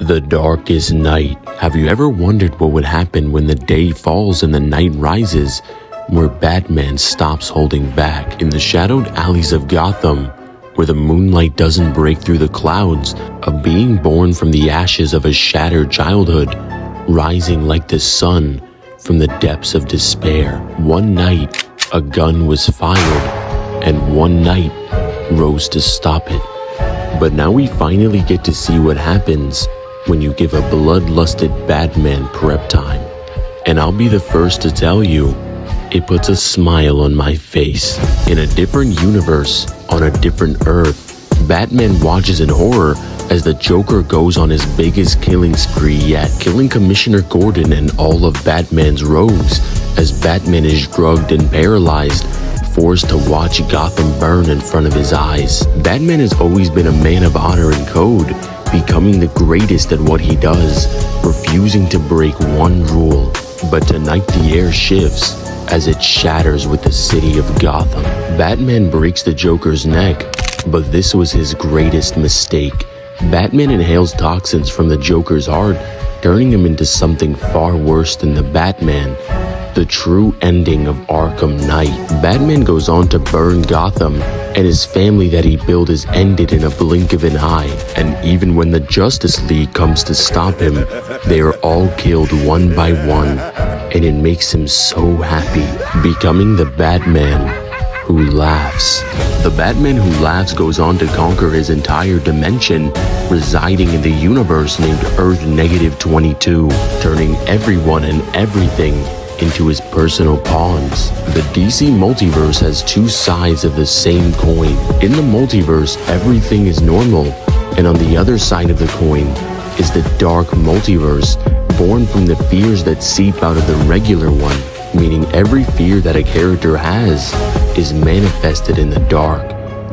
The darkest night. Have you ever wondered what would happen when the day falls and the night rises, where Batman stops holding back? In the shadowed alleys of Gotham, where the moonlight doesn't break through the clouds, a being born from the ashes of a shattered childhood, rising like the sun from the depths of despair. One night, a gun was fired, and one night rose to stop it. But now we finally get to see what happens when you give a bloodlusted Batman prep time. And I'll be the first to tell you, it puts a smile on my face. In a different universe, on a different Earth, Batman watches in horror as the Joker goes on his biggest killing spree yet, killing Commissioner Gordon and all of Batman's rogues as Batman is drugged and paralyzed, forced to watch Gotham burn in front of his eyes. Batman has always been a man of honor and code, becoming the greatest at what he does, refusing to break one rule. But tonight the air shifts as it shatters with the city of Gotham. Batman breaks the Joker's neck, but this was his greatest mistake. Batman inhales toxins from the Joker's heart, turning him into something far worse than the Batman. The true ending of Arkham Knight. Batman goes on to burn Gotham, and his family that he built is ended in a blink of an eye. And even when the Justice League comes to stop him, they are all killed one by one, and it makes him so happy, becoming the Batman who laughs. The Batman who laughs goes on to conquer his entire dimension, residing in the universe named Earth Negative 22, turning everyone and everything into his personal pawns. The DC multiverse has two sides of the same coin. In the multiverse, everything is normal, and on the other side of the coin is the dark multiverse, born from the fears that seep out of the regular one, meaning every fear that a character has is manifested in the dark,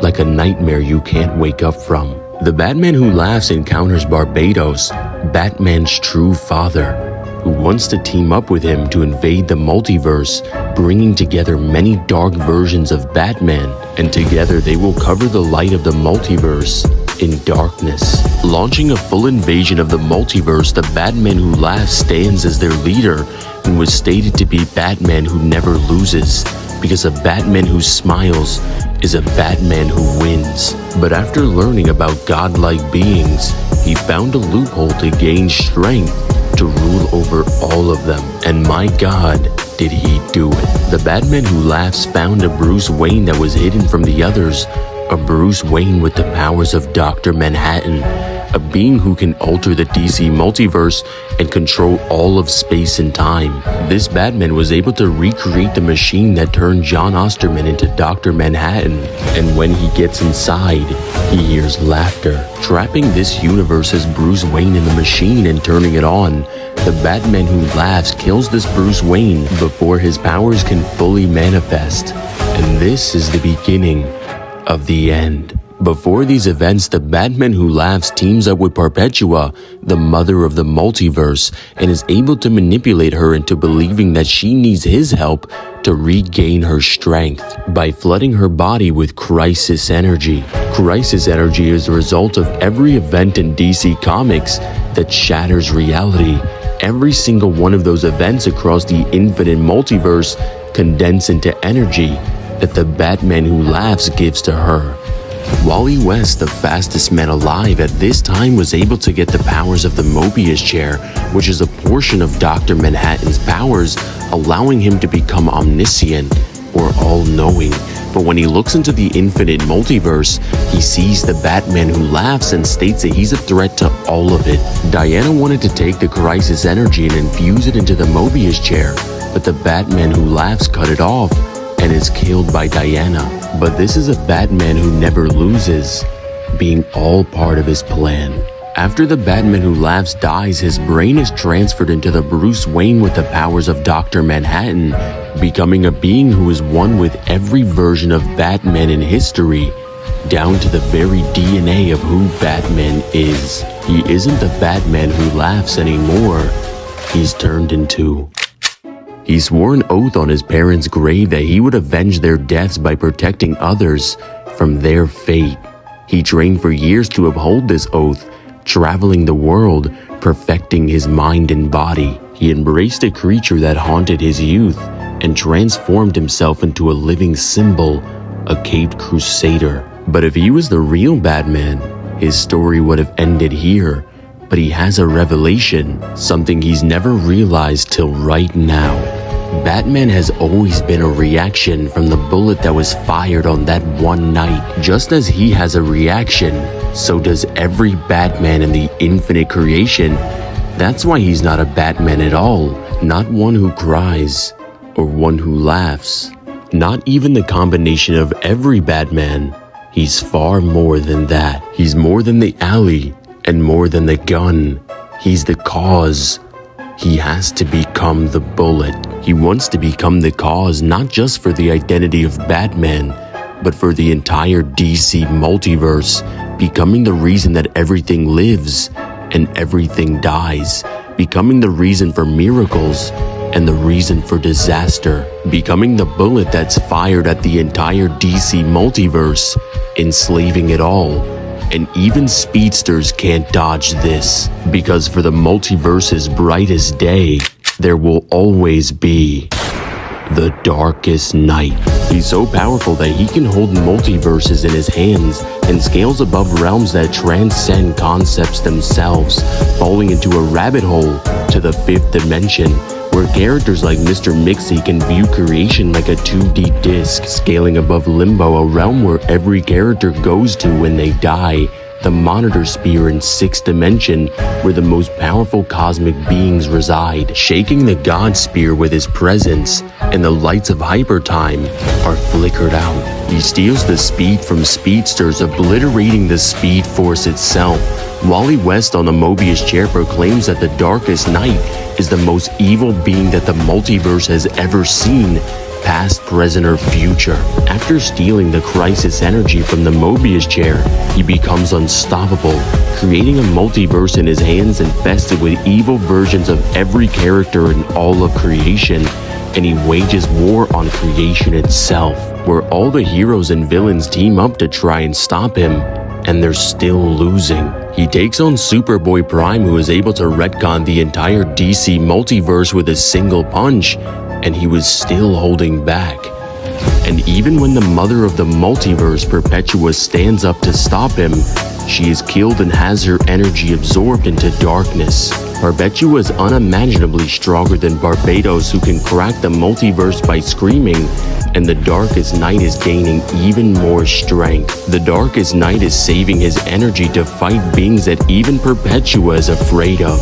like a nightmare you can't wake up from. The Batman who laughs encounters Barbados, Batman's true father, who wants to team up with him to invade the multiverse, bringing together many dark versions of Batman, and together they will cover the light of the multiverse in darkness. Launching a full invasion of the multiverse, the Batman who laughs stands as their leader and was stated to be Batman who never loses, because a Batman who smiles is a Batman who wins. But after learning about godlike beings, he found a loophole to gain strength to rule over all of them, and my God, did he do it. The Batman who laughs found a Bruce Wayne that was hidden from the others, a Bruce Wayne with the powers of Dr. Manhattan, a being who can alter the DC multiverse and control all of space and time. This Batman was able to recreate the machine that turned John Osterman into Dr. Manhattan, and when he gets inside, he hears laughter. Trapping this universe as Bruce Wayne in the machine and turning it on, the Batman who laughs kills this Bruce Wayne before his powers can fully manifest. And this is the beginning of the end. Before these events, the Batman who laughs teams up with Perpetua, the mother of the multiverse, and is able to manipulate her into believing that she needs his help to regain her strength by flooding her body with crisis energy. Crisis energy is the result of every event in DC Comics that shatters reality. Every single one of those events across the infinite multiverse condense into energy that the Batman who laughs gives to her. Wally West, the fastest man alive at this time, was able to get the powers of the Mobius chair, which is a portion of Dr. Manhattan's powers, allowing him to become omniscient or all-knowing. But when he looks into the infinite multiverse, he sees the Batman who laughs and states that he's a threat to all of it. Diana wanted to take the crisis energy and infuse it into the Mobius chair, but the Batman who laughs cut it off and is killed by Diana. But this is a Batman who never loses, being all part of his plan. After the Batman who laughs dies, his brain is transferred into the Bruce Wayne with the powers of Dr. Manhattan, becoming a being who is one with every version of Batman in history, down to the very DNA of who Batman is. He isn't the Batman who laughs anymore. He's turned into... He swore an oath on his parents' grave that he would avenge their deaths by protecting others from their fate. He trained for years to uphold this oath, traveling the world, perfecting his mind and body. He embraced a creature that haunted his youth and transformed himself into a living symbol, a caped crusader. But if he was the real Batman, his story would have ended here. But he has a revelation, something he's never realized till right now. Batman has always been a reaction from the bullet that was fired on that one night. Just as he has a reaction, so does every Batman in the infinite creation. That's why he's not a Batman at all, not one who cries or one who laughs. Not even the combination of every Batman. He's far more than that. He's more than the alley and more than the gun. He's the cause. He has to become the bullet. He wants to become the cause not just for the identity of Batman, but for the entire DC multiverse, becoming the reason that everything lives and everything dies, becoming the reason for miracles and the reason for disaster, becoming the bullet that's fired at the entire DC multiverse, enslaving it all. And even speedsters can't dodge this, because for the multiverse's brightest day, there will always be the darkest night. He's so powerful that he can hold multiverses in his hands and scales above realms that transcend concepts themselves, falling into a rabbit hole to the 5th dimension, where characters like Mr. Mixie can view creation like a 2D disc, scaling above Limbo, a realm where every character goes to when they die, the Monitor Sphere in 6th dimension, where the most powerful cosmic beings reside, shaking the God Sphere with his presence, and the lights of Hypertime are flickered out. He steals the speed from speedsters, obliterating the Speed Force itself. Wally West on the Mobius chair proclaims that the Darkest Knight is the most evil being that the multiverse has ever seen, past, present, or future. After stealing the Crisis energy from the Mobius chair, he becomes unstoppable, creating a multiverse in his hands infested with evil versions of every character in all of creation, and he wages war on creation itself, where all the heroes and villains team up to try and stop him, and they're still losing. He takes on Superboy Prime, who is able to retcon the entire DC multiverse with a single punch, and he was still holding back. And even when the mother of the multiverse, Perpetua, stands up to stop him, she is killed and has her energy absorbed into darkness. Perpetua is unimaginably stronger than Barbados, who can crack the multiverse by screaming, and the Darkest Knight is gaining even more strength. The Darkest Knight is saving his energy to fight beings that even Perpetua is afraid of.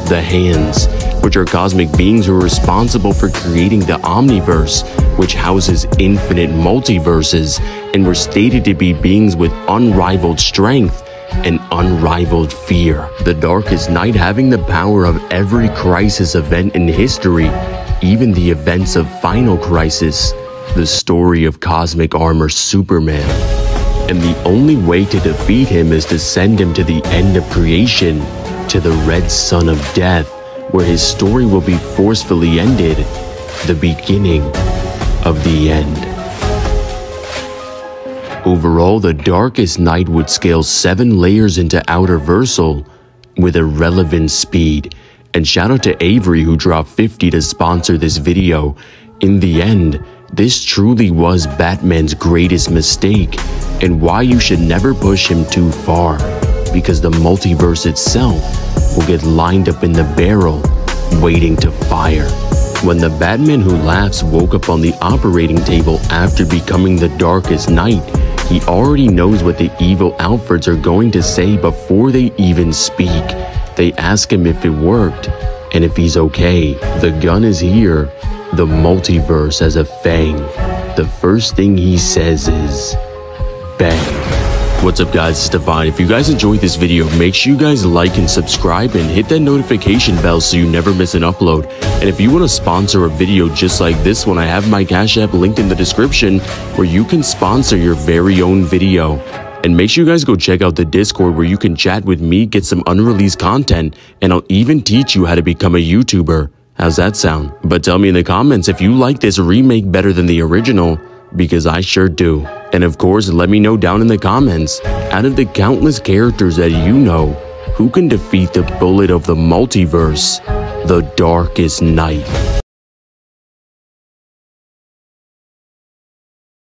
The Hands, which are cosmic beings who are responsible for creating the Omniverse, which houses infinite multiverses, and were stated to be beings with unrivaled strength and unrivaled fear. The Darkest Knight having the power of every crisis event in history, even the events of Final Crisis, the story of Cosmic Armor Superman. And the only way to defeat him is to send him to the end of creation, to the Red Sun of Death, where his story will be forcefully ended, the beginning of the end. Overall, the Darkest Knight would scale 7 layers into Outerversal with irrelevant speed. And shout out to Avery, who dropped 50 to sponsor this video. In the end, this truly was Batman's greatest mistake, and why you should never push him too far, because the multiverse itself will get lined up in the barrel, waiting to fire. When the Batman Who Laughs woke up on the operating table after becoming the Darkest Knight, he already knows what the evil Alfreds are going to say before they even speak. They ask him if it worked, and if he's okay. The gun is here. The multiverse has a fang. The first thing he says is, bang. What's up, guys? It's Devon. If you guys enjoyed this video, make sure you guys like and subscribe and hit that notification bell so you never miss an upload. And if you want to sponsor a video just like this one, I have my Cash App linked in the description where you can sponsor your very own video. And make sure you guys go check out the Discord where you can chat with me, get some unreleased content, and I'll even teach you how to become a YouTuber. How's that sound? But tell me in the comments if you like this remake better than the original, because I sure do. And of course, let me know down in the comments, out of the countless characters that you know, Who can defeat the bullet of the multiverse, the Darkest Knight?